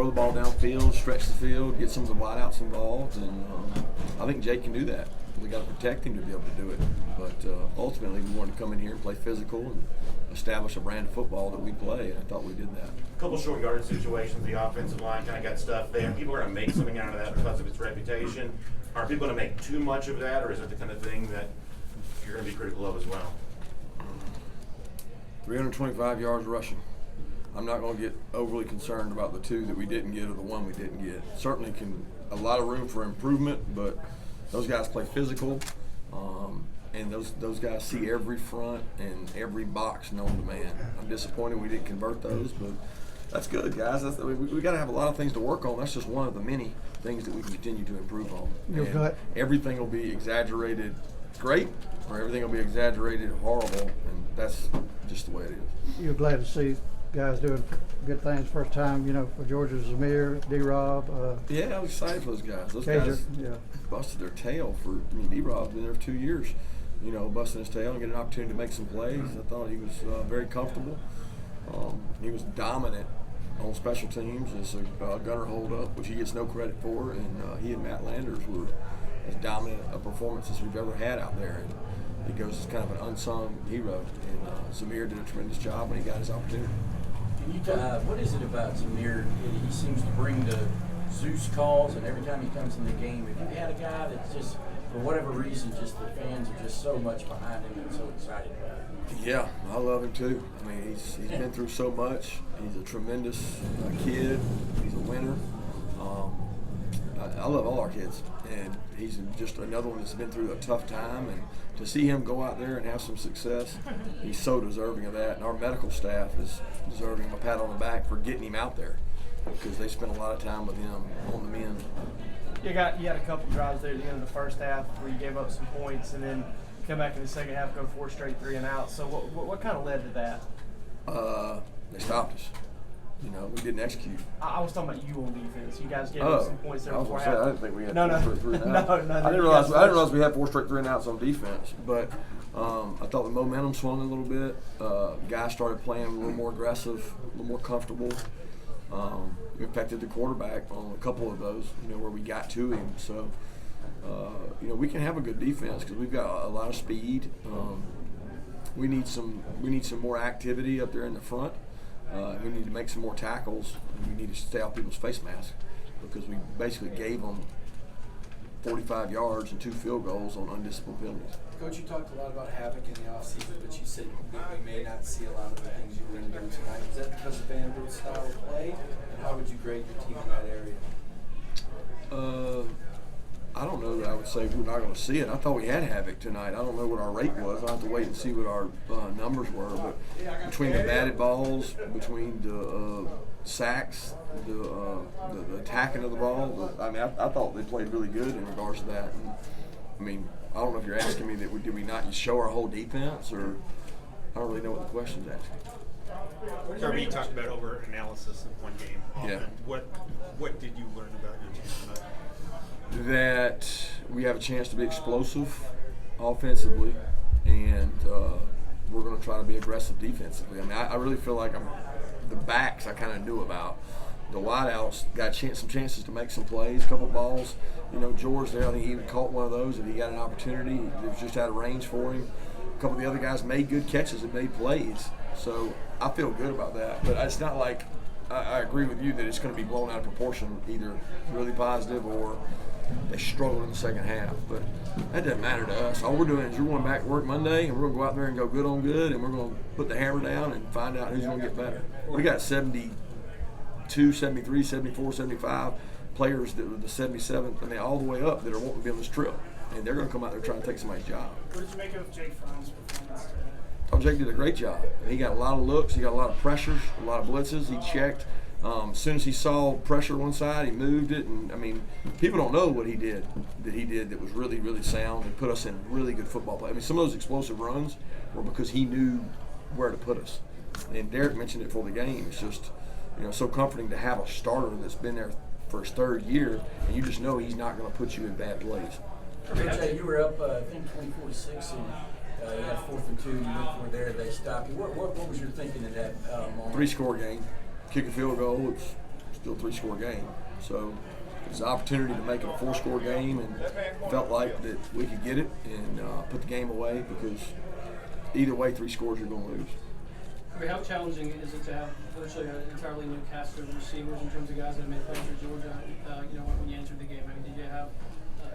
throw the ball downfield, stretch the field, get some of the wideouts involved, and I think Jake can do that. We got to protect him to be able to do it. But ultimately, we wanted to come in here and play physical and establish a brand of football that we play, and I thought we did that. A couple short yardage situations, the offensive line kind of got stuff there. People are going to make something out of that because of its reputation. Are people going to make too much of that, or is it the kind of thing that you're going to be critical of as well? 325 yards rushing. I'm not going to get overly concerned about the 2 that we didn't get or the 1 we didn't get. Certainly a lot of room for improvement, but those guys play physical, and those guys see every front and every box known to man. I'm disappointed we didn't convert those, but that's good, guys. We got to have a lot of things to work on. That's just one of the many things that we can continue to improve on. Your gut. Everything will be exaggerated great, or everything will be exaggerated horrible, and that's just the way it is. You're glad to see guys doing good things first time, for Georgia, Zamir, D-Rob. Yeah, I was excited for those guys. Those Cager, guys yeah. busted their tail D-Rob's been there for 2 years, busting his tail and getting an opportunity to make some plays. I thought he was very comfortable. He was dominant on special teams as a gunner hold-up, which he gets no credit for, and he and Matt Landers were as dominant a performance as we've ever had out there. And he goes as kind of an unsung hero, and Zamir did a tremendous job when he got his opportunity. Can you what is it about Zamir? He seems to bring the Zeus calls, and every time he comes in the game, if you had a guy that's just, for whatever reason, just the fans are just so much behind him and so excited about it. Yeah, I love him too. I mean, he's been through so much. He's a tremendous kid. He's a winner. I love all our kids, and he's just another one that's been through a tough time. And to see him go out there and have some success, he's so deserving of that. And our medical staff is deserving of a pat on the back for getting him out there, because they spent a lot of time with him on the men. You had a couple drives there at the end of the first half where you gave up some points, and then come back in the second half, go 4 straight 3 and out. So what kind of led to that? They stopped us. We didn't execute. I was talking about you on defense. You guys gave up some points there before half. I didn't think we had 4 straight 3 and outs. No. I didn't realize we had 4 straight 3 and outs on defense. But I thought the momentum swung a little bit. Guys started playing a little more aggressive, a little more comfortable. We affected the quarterback on a couple of those, where we got to him. So, we can have a good defense because we've got a lot of speed. We need some more activity up there in the front. We need to make some more tackles, and we need to stay off people's face masks, because we basically gave them 45 yards and 2 field goals on undisciplined penalties. Coach, you talked a lot about havoc in the offseason, but you said we may not see a lot of the things you were going to do tonight. Is that because of Vanderbilt's style of play? And how would you grade your team in that area? I don't know that I would say we're not going to see it. I thought we had havoc tonight. I don't know what our rate was. I'll have to wait and see what our numbers were. But between the batted balls, between the sacks, the attacking of the ball, I thought they played really good in regards to that. And, I don't know if you're asking me that did we not show our whole defense, or I don't really know what the question's asking. Kirby talked about over-analysis in one game. Yeah. What did you learn about your team tonight? That we have a chance to be explosive offensively, and we're going to try to be aggressive defensively. I really feel like the backs I kind of knew about. The wideouts got some chances to make some plays, a couple balls. George there, I think he even caught one of those if he got an opportunity. It was just out of range for him. A couple of the other guys made good catches and made plays. So I feel good about that. But it's not like I agree with you that it's going to be blown out of proportion, either really positive or they struggled in the second half. But that doesn't matter to us. All we're doing is we're going back to work Monday, and we're going to go out there and go good on good, and we're going to put the hammer down and find out who's going to get better. We got 72, 73, 74, 75 players that were the 77th, all the way up that are wanting to be on this trip. And they're going to come out there trying to take somebody's job. What did you make of Jake Fromm's performance today? I thought Jake did a great job. He got a lot of looks. He got a lot of pressures, a lot of blitzes. He checked. As soon as he saw pressure one side, he moved it. And, people don't know what he did that was really, really sound and put us in really good football play. Some of those explosive runs were because he knew where to put us. And Derek mentioned it for the game. It's just, so comforting to have a starter that's been there for his 3rd year, and you just know he's not going to put you in bad plays. Coach, you were up, I think, 24-6, and you had 4th and 2. You went for there, they stopped you. What was your thinking in that moment? 3-score game, kick a field goal. It's still a 3-score game. So it's an opportunity to make it a 4-score game, and felt like that we could get it and put the game away, because either way, 3 scores you're going to lose. I mean, how challenging is it to have virtually an entirely new cast of receivers in terms of guys that have made plays for Georgia? When you entered the game, I mean, did you have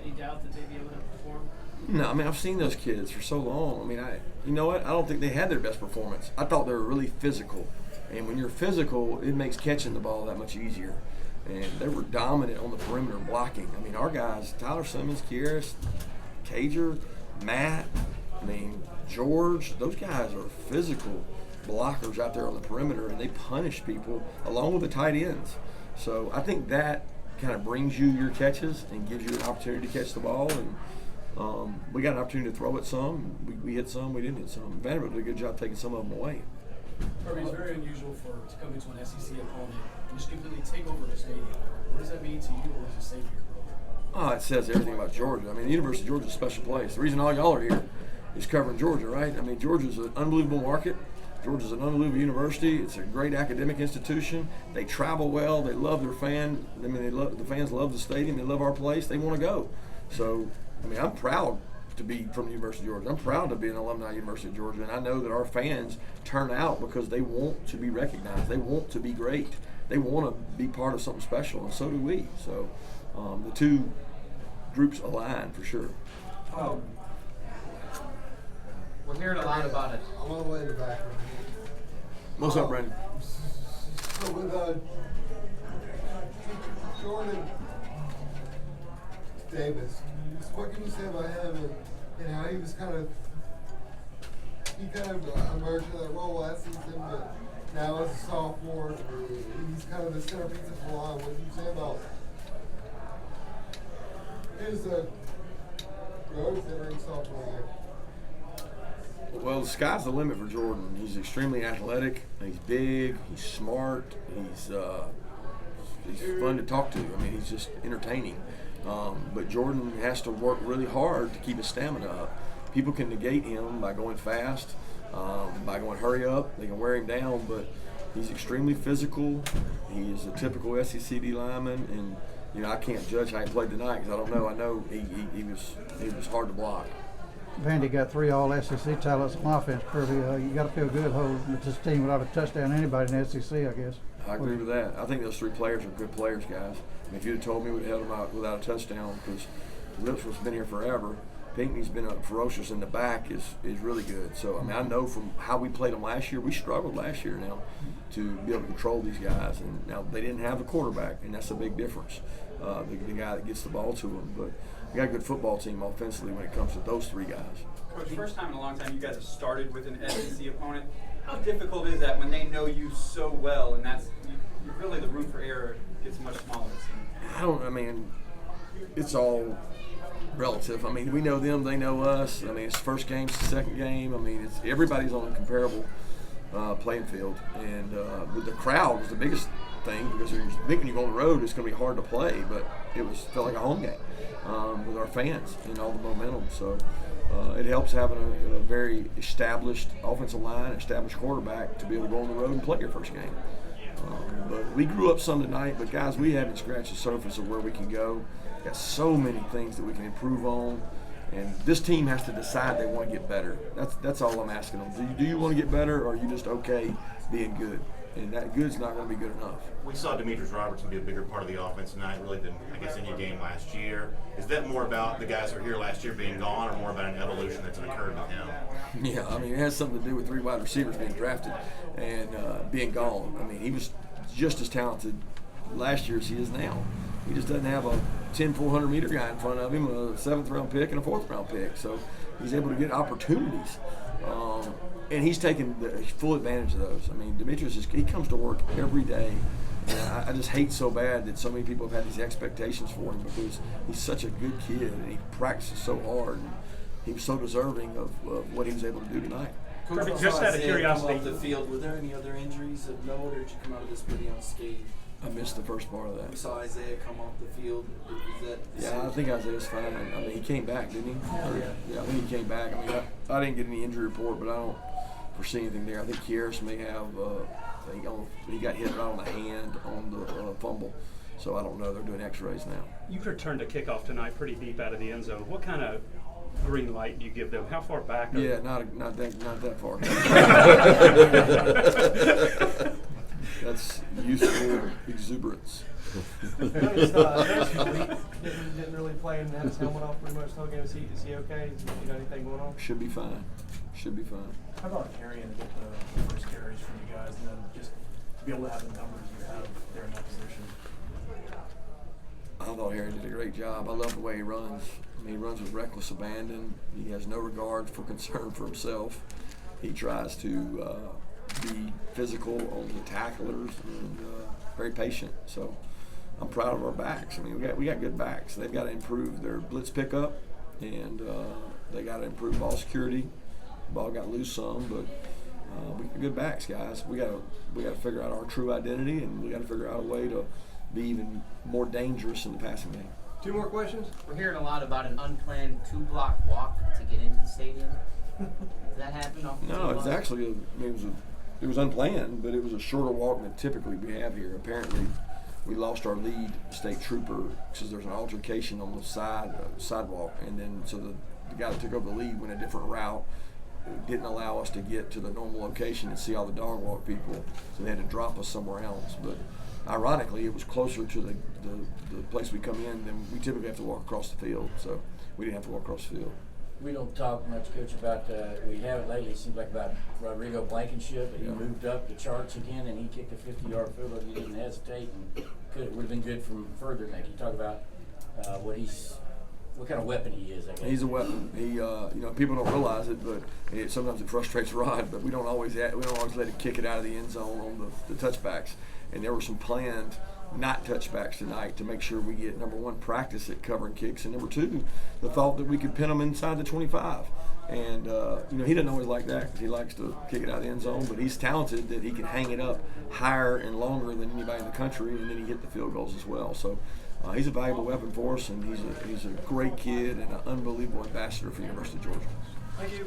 any doubt that they'd be able to perform? No, I mean, I've seen those kids for so long. I mean, you know what? I don't think they had their best performance. I thought they were really physical, and when you're physical, it makes catching the ball that much easier. And they were dominant on the perimeter blocking. I mean, our guys, Tyler Simmons, Kieris, Cager, Matt, I mean, George, those guys are physical blockers out there on the perimeter, and they punish people along with the tight ends. So I think that kind of brings you your catches and gives you an opportunity to catch the ball. And we got an opportunity to throw it some. We hit some, we didn't hit some. Vanderbilt did a good job taking some of them away. Kirby, it's very unusual to come into an SEC opponent and just completely take over the stadium. What does that mean to you, or does it say for your program? It says everything about Georgia. I mean, the University of Georgia is a special place. The reason all y'all are here is covering Georgia, right? I mean, Georgia's an unbelievable market. Georgia's an unbelievable university. It's a great academic institution. They travel well. They love their fans. I mean, the fans love the stadium. They love our place. They want to go. So, I mean, I'm proud to be from the University of Georgia. I'm proud to be an alumni of the University of Georgia, and I know that our fans turn out because they want to be recognized. They want to be great. They want to be part of something special, and so do we. So the two groups align for sure. We're hearing a lot about it. I'm all the way in the back. What's up, Brandon? So with Jordan Davis, what can you say about him and how he was kind of emerged in that role last season, but now as a sophomore, he's kind of the centerpiece of the line. What can you say about his growth entering sophomore year? Well, the sky's the limit for Jordan. He's extremely athletic. He's big. He's smart. He's fun to talk to. I mean, he's just entertaining. But Jordan has to work really hard to keep his stamina up. People can negate him by going fast, by going hurry up. They can wear him down, but he's extremely physical. He is a typical SEC D lineman, and I can't judge how he played tonight because I don't know. I know he was hard to block. Vandy got 3 all-SEC talents on offense, Kirby. You got to feel good holding this team without a touchdown anybody in the SEC, I guess. I agree with that. I think those 3 players are good players, guys. I mean, if you'd have told me we'd have held them out without a touchdown, because Lipscomb's been here forever. Pinckney's been ferocious in the back is really good. So, I mean, I know from how we played them last year, we struggled last year now to be able to control these guys. And now they didn't have a quarterback, and that's a big difference, the guy that gets the ball to them. But we got a good football team offensively when it comes to those 3 guys. Coach, first time in a long time you guys have started with an SEC opponent. How difficult is that when they know you so well, and really the room for error gets much smaller? It's all relative. I mean, we know them, they know us. I mean, it's first game, it's the second game. I mean, everybody's on a comparable playing field. And with the crowd was the biggest thing, because when you go on the road, it's going to be hard to play, but felt like a home game with our fans and all the momentum. So it helps having a very established offensive line, established quarterback to be able to go on the road and play your first game. But we grew up some tonight, but guys, we haven't scratched the surface of where we can go. Got so many things that we can improve on, and this team has to decide they want to get better. That's all I'm asking them. Do you want to get better, or are you just okay being good? And that good's not going to be good enough. We saw Demetrius Robertson be a bigger part of the offense tonight, really, than, I guess, any game last year. Is that more about the guys that were here last year being gone, or more about an evolution that's occurred with him? Yeah, I mean, it has something to do with 3 wide receivers being drafted and being gone. I mean, he was just as talented last year as he is now. He just doesn't have a 10 400-meter guy in front of him, a 7th-round pick and a 4th-round pick. So he's able to get opportunities. And he's taken full advantage of those. I mean, Demetrius, he comes to work every day. And I just hate so bad that so many people have had these expectations for him, because he's such a good kid and he practices so hard. And he was so deserving of what he was able to do tonight. Coach, just out of curiosity, off the field, were there any other injuries of note, or did you come out of this pretty unscathed? I missed the first part of that. We saw Isaiah come off the field. Is that Yeah, I think Isaiah's fine. I mean, he came back, didn't he? Yeah, I think he came back. I mean, I didn't get any injury report, but I don't foresee anything there. I think Kieris may have, he got hit right on the hand on the fumble. So I don't know. They're doing X-rays now. You've returned a kickoff tonight pretty deep out of the end zone. What kind of green light do you give them? How far back? Yeah, not that far. That's youthful exuberance. Noticed didn't really play and had his helmet off pretty much the whole game. Is he okay? You got anything going on? Should be fine. Should be fine. How about carrying to get the first carries from you guys, and then just to be able to have the numbers you have there in that position? I thought Harry did a great job. I love the way he runs. I mean, he runs with reckless abandon. He has no regard for concern for himself. He tries to be physical on the tacklers and very patient. So I'm proud of our backs. I mean, we got good backs. They've got to improve their blitz pickup, and they got to improve ball security. Ball got loose some, but we got good backs, guys. We got to figure out our true identity, and we got to figure out a way to be even more dangerous in the passing game. 2 more questions? We're hearing a lot about an unplanned 2-block walk to get into the stadium. Did that happen off the No, tee it's box? actually it was unplanned, but it was a shorter walk than typically we have here. Apparently, we lost our lead state trooper because there's an altercation on the sidewalk, and then so the guy that took over the lead went a different route. It didn't allow us to get to the normal location and see all the dog walk people, so they had to drop us somewhere else. But ironically, it was closer to the place we come in than we typically have to walk across the field, so we didn't have to walk across the field. We don't talk much, Coach, about, we haven't lately, it seems like about Rodrigo Blankenship, but he moved up the charts again and he kicked a 50-yard field goal. He didn't hesitate and it would have been good from further than that. Can you talk about what kind of weapon he is, I guess? He's a weapon. He, people don't realize it, but sometimes it frustrates Rod. But we don't always let him kick it out of the end zone on the touchbacks. And there were some planned not touchbacks tonight to make sure we get, number one, practice at covering kicks, and number two, the thought that we could pin them inside the 25. And he doesn't always like that because he likes to kick it out of the end zone, but he's talented that he can hang it up higher and longer than anybody in the country, and then he hit the field goals as well. So he's a valuable weapon for us, and he's a great kid and an unbelievable ambassador for the University of Georgia. Thank you.